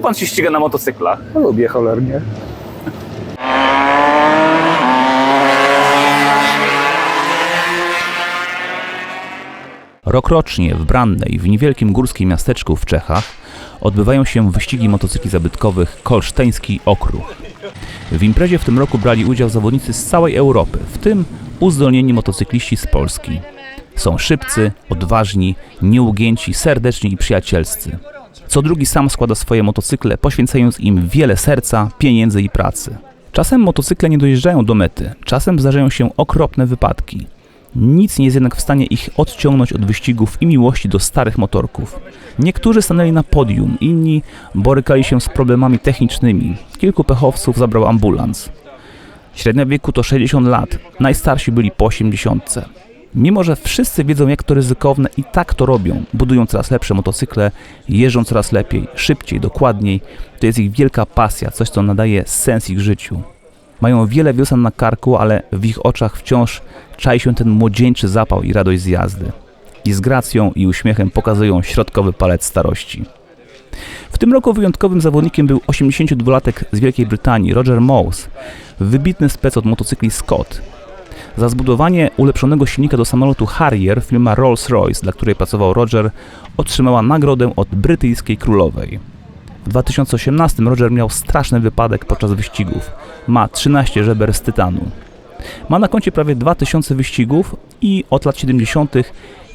Dlaczego pan się ściga na motocyklach? Lubię cholernie. Rokrocznie w Brannej, w niewielkim górskim miasteczku w Czechach, odbywają się wyścigi motocykli zabytkowych Kolštejnský okruh. W imprezie w tym roku brali udział zawodnicy z całej Europy, w tym uzdolnieni motocykliści z Polski. Są szybcy, odważni, nieugięci, serdeczni i przyjacielscy. Co drugi sam składa swoje motocykle, poświęcając im wiele serca, pieniędzy i pracy. Czasem motocykle nie dojeżdżają do mety, czasem zdarzają się okropne wypadki. Nic nie jest jednak w stanie ich odciągnąć od wyścigów i miłości do starych motorków. Niektórzy stanęli na podium, inni borykali się z problemami technicznymi. Kilku pechowców zabrał ambulans. Średnia wieku to 60 lat, najstarsi byli po 80. Mimo że wszyscy wiedzą, jak to ryzykowne, i tak to robią. Budują coraz lepsze motocykle, jeżdżą coraz lepiej, szybciej, dokładniej. To jest ich wielka pasja, coś co nadaje sens ich życiu. Mają wiele wiosen na karku, ale w ich oczach wciąż czai się ten młodzieńczy zapał i radość z jazdy. I z gracją i uśmiechem pokazują środkowy palec starości. W tym roku wyjątkowym zawodnikiem był 82-latek z Wielkiej Brytanii, Roger Mossem, wybitny spec od motocykli Scott. Za zbudowanie ulepszonego silnika do samolotu Harrier firma Rolls-Royce, dla której pracował Roger, otrzymała nagrodę od brytyjskiej królowej. W 2018 Roger miał straszny wypadek podczas wyścigów. Ma 13 żeber z tytanu. Ma na koncie prawie 2000 wyścigów i od lat 70.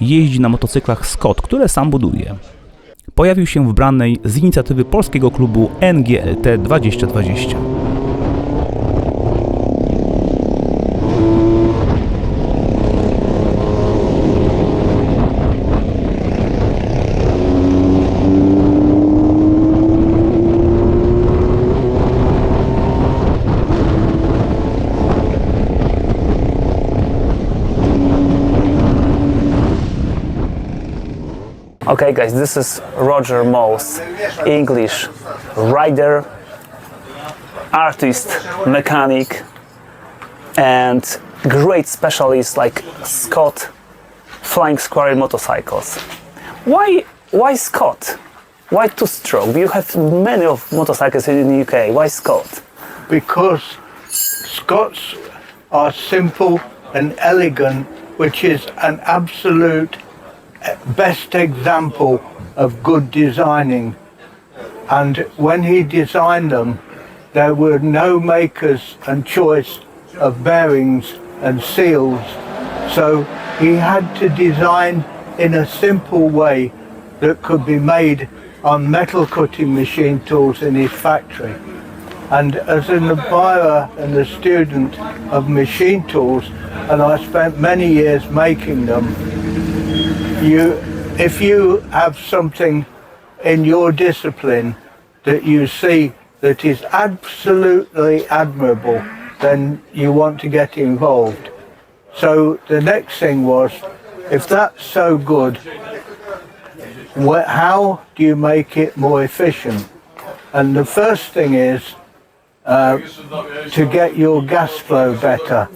jeździ na motocyklach Scott, które sam buduje. Pojawił się w Brannej z inicjatywy polskiego klubu NGLT 2020. Okay guys, this is Roger Mossem, English rider, artist, mechanic and great specialist like Scott flying Squirell motorcycles. Why Scott? Why two-stroke? You have many of motorcycles in the UK. Why Scott? Because Scots are simple and elegant, which is an absolute best example of good designing. And when he designed them, there were no makers and choice of bearings and seals, so he had to design in a simple way that could be made on metal cutting machine tools in his factory. And as an admirer and a student of machine tools, and I spent many years making them, if you have something in your discipline that you see that is absolutely admirable, then you want to get involved. So the next thing was, if that's so good, how do you make it more efficient? And the first thing is to get your gas flow better.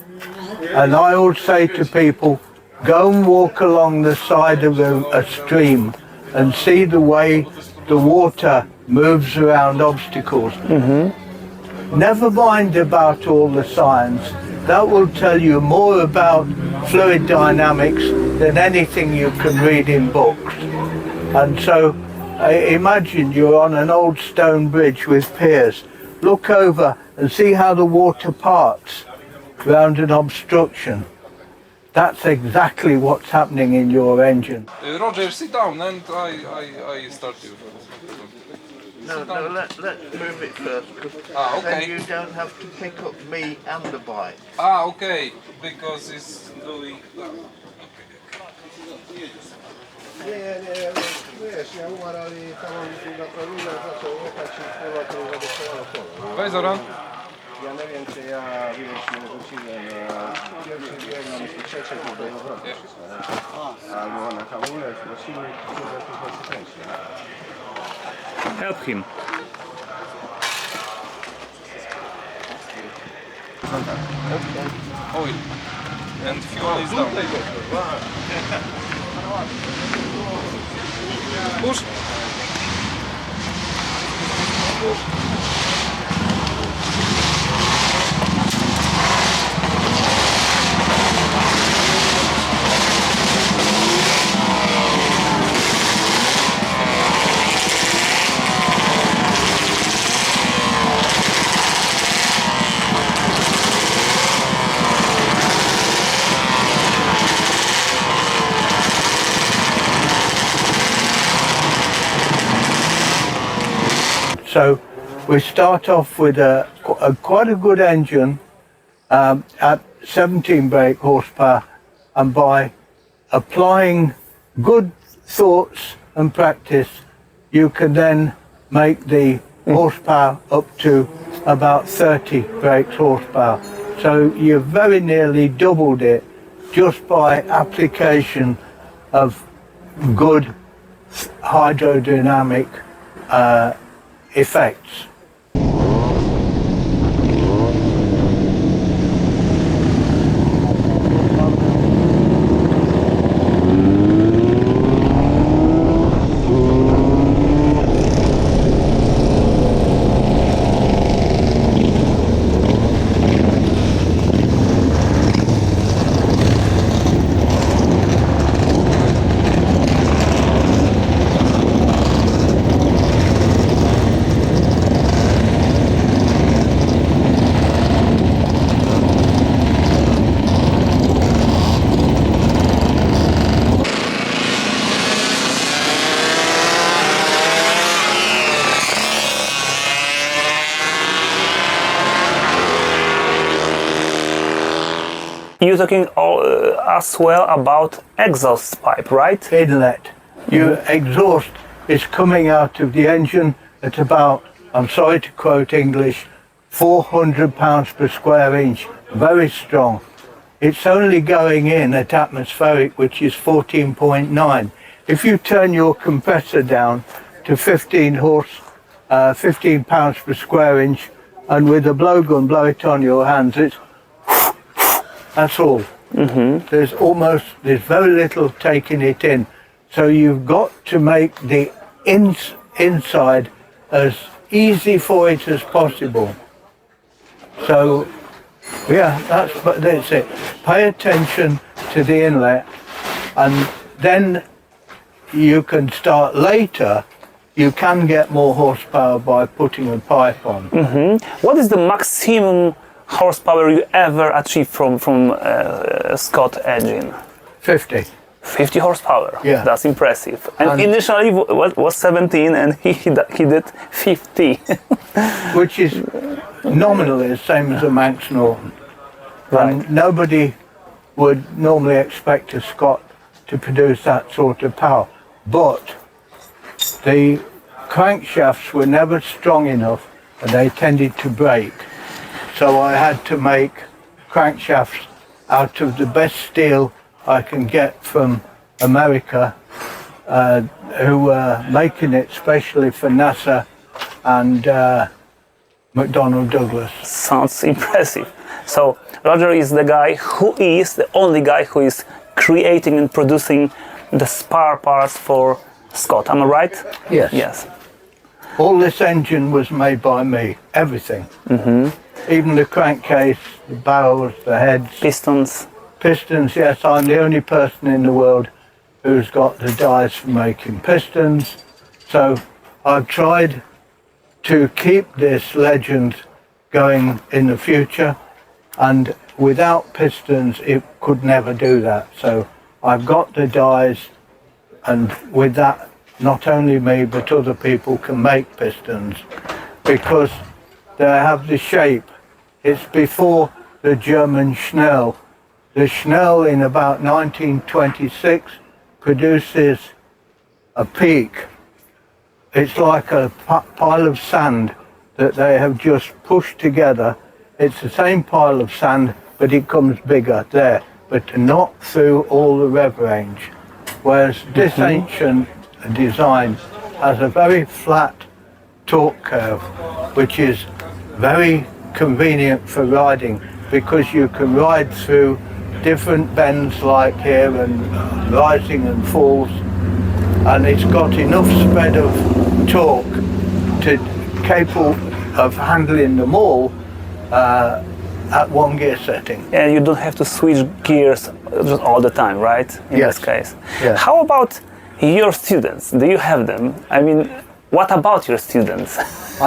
And I always say to people, go and walk along the side of a stream and see the way the water moves around obstacles. Never mind about all the science. That will tell you more about fluid dynamics than anything you can read in books. And so imagine you're on an old stone bridge with piers. Look over and see how the water parts around an obstruction. That's exactly what's happening in your engine. Roger, sit down and I start you. No, let's move it first, because okay. then you don't have to pick up me and the bike. Okay, because it's doing that. Nie, wiesz, ja umarali tam na pralunę, zaczął jechać i pływa to zadekowało pole. Weź Zoran. Ja nie wiem, czy ja, wiesz, nie rzuciłem pierwszy bieg, no myślę trzecie tutaj odwrotnie. Albo na hamulec, na silnik, które tu konsekwencje. Help him. Oil. And fuel is down. Push. So we start off with quite a good engine at 17 brake horsepower, and by applying good thoughts and practice, you can then make the horsepower up to about 30 brake horsepower. So you've very nearly doubled it just by application of good hydrodynamic effects. You're talking as well about exhaust pipe, right? Inlet. Your exhaust is coming out of the engine at about, I'm sorry to quote English, 400 pounds per square inch. Very strong. It's only going in at atmospheric, which is 14.9. If you turn your compressor down to 15 pounds per square inch, and with a blowgun blow it on your hands, it's that's all. There's very little taking it in. So you've got to make the inside as easy for it as possible. So, yeah, that's it. Pay attention to the inlet, and then you can start later. You can get more horsepower by putting a pipe on. What is the maximum horsepower you ever achieved from Scott engine? 50. 50 horsepower. Yeah. That's impressive. And initially was 17, and he did 50. Which is nominally the same as a Manx Norton. Right. And nobody would normally expect a Scott to produce that sort of power. But the crankshafts were never strong enough, and they tended to break. So I had to make crankshafts out of the best steel I can get from America, who were making it specially for NASA and McDonnell Douglas. Sounds impressive. So Roger is the only guy who is creating and producing the spare parts for Scott. Am I right? Yes. Yes. All this engine was made by me, everything. Even the crankcase, the barrels, the heads. Pistons. Pistons, yes, I'm the only person in the world who's got the dies for making pistons. So I've tried to keep this legend going in the future, and without pistons it could never do that. So I've got the dies, and with that not only me but other people can make pistons because they have the shape. It's before the German Schnell. The Schnell in about 1926 produces a peak. It's like a pile of sand that they have just pushed together. It's the same pile of sand, but it comes bigger there, but not through all the rev range. Whereas this ancient design has a very flat torque curve, which is very convenient for riding because you can ride through different bends like here and rising and falls, and it's got enough spread of torque to capable of handling them all at one gear setting. And you don't have to switch gears just all the time, right? In Yes. this case. Yes. How about your students? Do you have them? I mean, what about your students?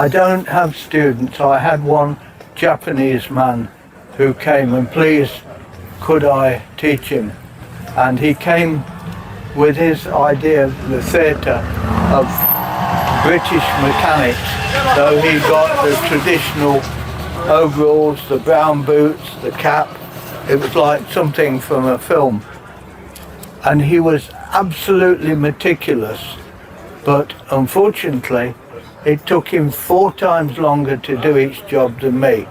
I don't have students. I had one Japanese man who came and please could I teach him? And he came with his idea of the theatre of British mechanics. So he got the traditional overalls, the brown boots, the cap. It was like something from a film. And he was absolutely meticulous, but unfortunately it took him 4 times longer to do each job than me,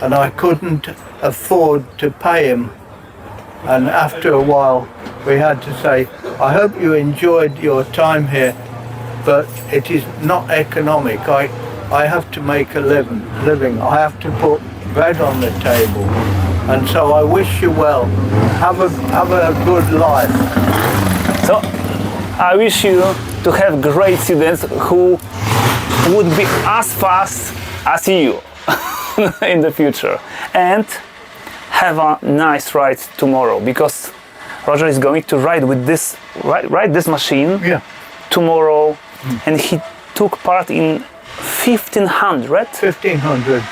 and I couldn't afford to pay him. And after a while we had to say, I hope you enjoyed your time here, but it is not economic. I have to make a living. I have to put bread on the table. And so I wish you well. Have a good life. So I wish you to have great students who would be as fast as you in the future, and have a nice ride tomorrow, because Roger is going to ride with this machine tomorrow, and he took part in 1500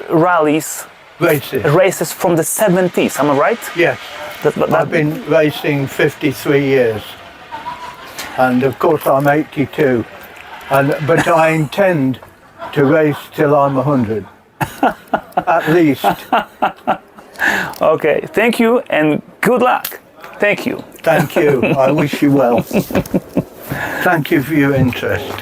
rallies, races from the 70s. Am I right? Yes. I've been racing 53 years, and of course I'm 82, but I intend to race till I'm 100, at least. Okay, thank you and good luck. Thank you. Thank you. I wish you well. Thank you for your interest.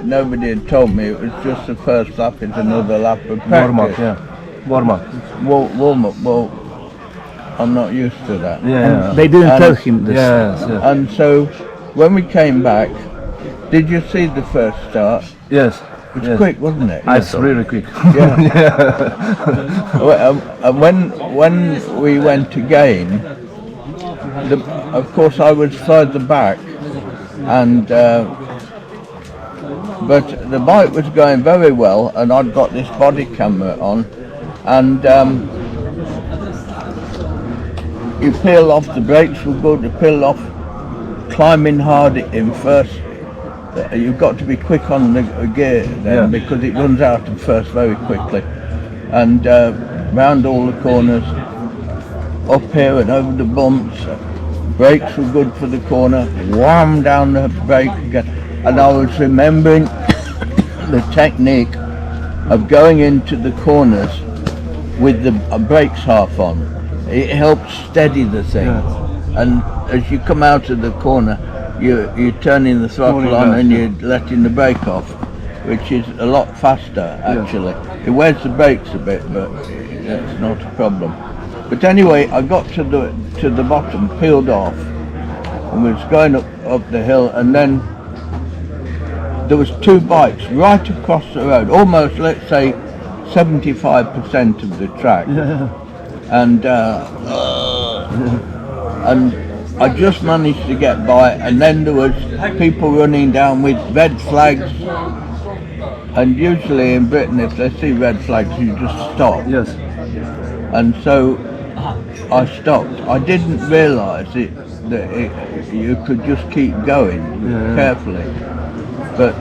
nobody had told me it was just the first lap is another lap of practice. Warm up, yeah. Warm up. Warm up. Well, I'm not used to that. Yeah. They didn't tell him this. Yes, yes. And so when we came back, did you see the first start? Yes. It was quick, wasn't it? It's really quick. Yeah. And when we went again, of course I was further back, and but the bike was going very well, and I'd got this body camera on, and you peel off, the brakes were good, you peel off, climbing hard in first. You've got to be quick on the gear then, because it runs out of first very quickly, and round all the corners, up here and over the bumps. Brakes were good for the corner, wham down the brake again, and I was remembering the technique of going into the corners with the brakes half on. It helps steady the thing, and as you come out of the corner, you're turning the throttle on and you're letting the brake off, which is a lot faster actually. It wears the brakes a bit, but that's not a problem. But anyway, I got to the bottom, peeled off, and was going up the hill, and then there was two bikes right across the road, almost, let's say, 75% of the track, and I just managed to get by, and then there was people running down with red flags, and usually in Britain if they see red flags you just stop. Yes. And so I stopped. I didn't realise that you could just keep going carefully, but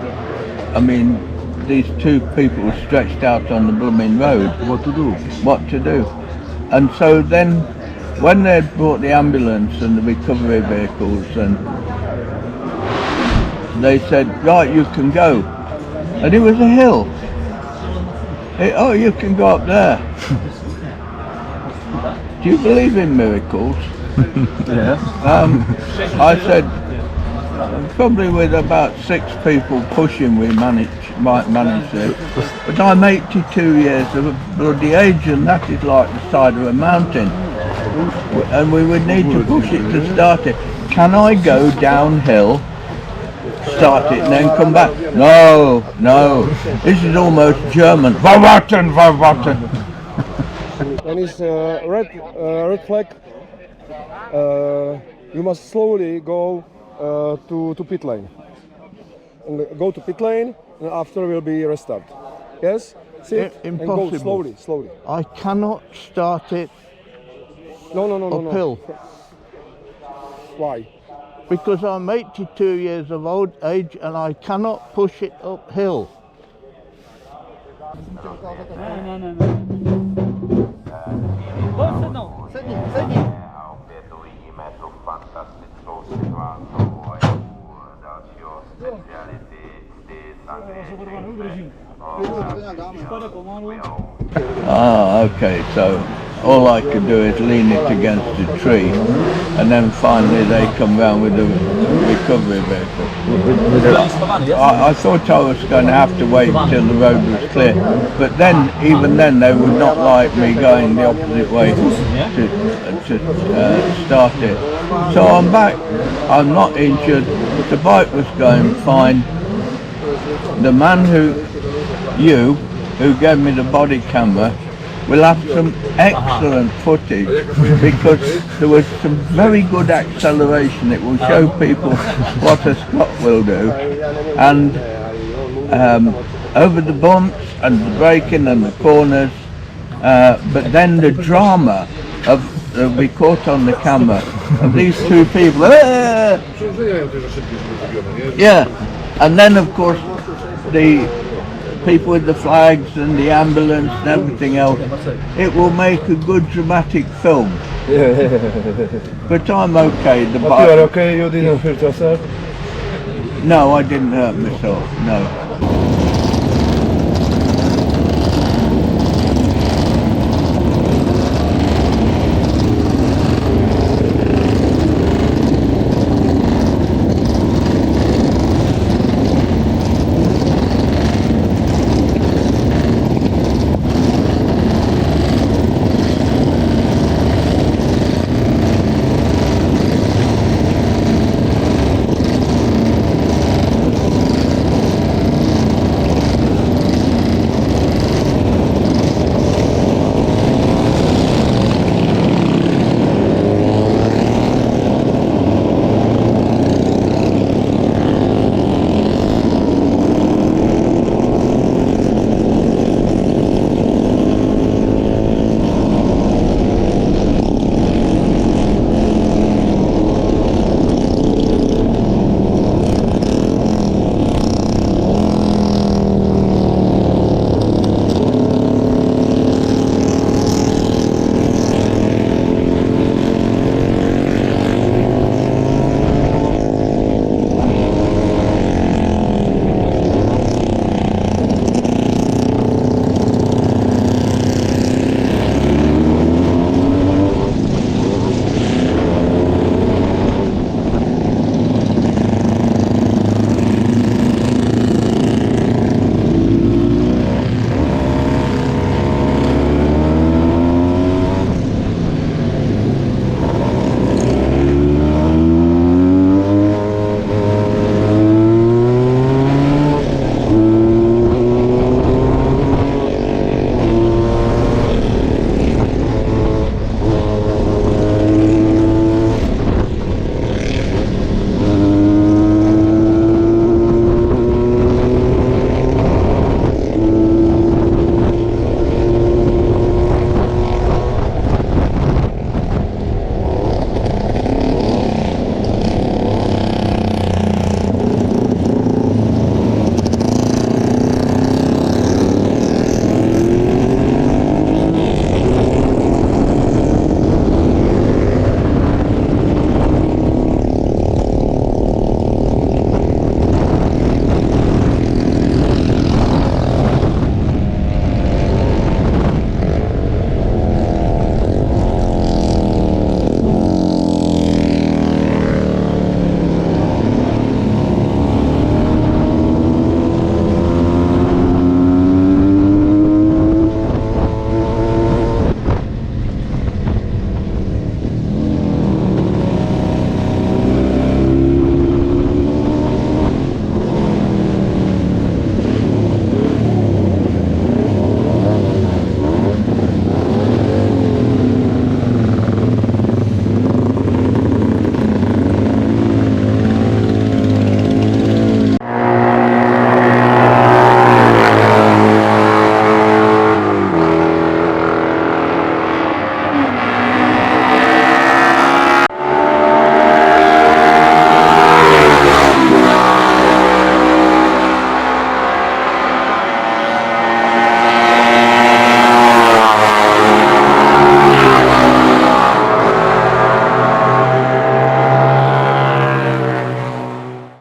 I mean these two people were stretched out on the blooming road. What to do? What to do? And so then when they'd brought the ambulance and the recovery vehicles, and they said, right, you can go. And it was a hill. Oh, you can go up there. Do you believe in miracles? Yeah. I said, probably with about 6 people pushing we might manage it. But I'm 82 years of bloody age, and that is like the side of a mountain. And we would need to push it to start it. Can I go downhill, start it, and then come back? No, no. This is almost German. Verwarten, verwarten. When it's red flag, you must slowly go to pit lane. And go to pit lane, and after will be restart. Yes? Sit and go slowly, slowly. I cannot start it No. uphill. Why? Because I'm 82 years of old age and I cannot push it uphill. Opětujeme tu fantastickou situaci dalšího specialisty Okay, so all I could do is lean it against a tree, and then finally they come round with the recovery vehicle. I thought I was going to have to wait till the road was clear, but then, even then, they would not like me going the opposite way to start it. So I'm back, I'm not injured, the bike was going fine. The man who gave me the body camera will have some excellent footage, because there was some very good acceleration. It will show people what a Scott will do, and over the bumps and the braking and the corners, but then the drama of we caught on the camera of these two people. Yeah, and then of course the people with the flags and the ambulance and everything else. It will make a good dramatic film. But I'm okay. The But you are okay? You didn't hurt yourself? No, I didn't hurt myself. No.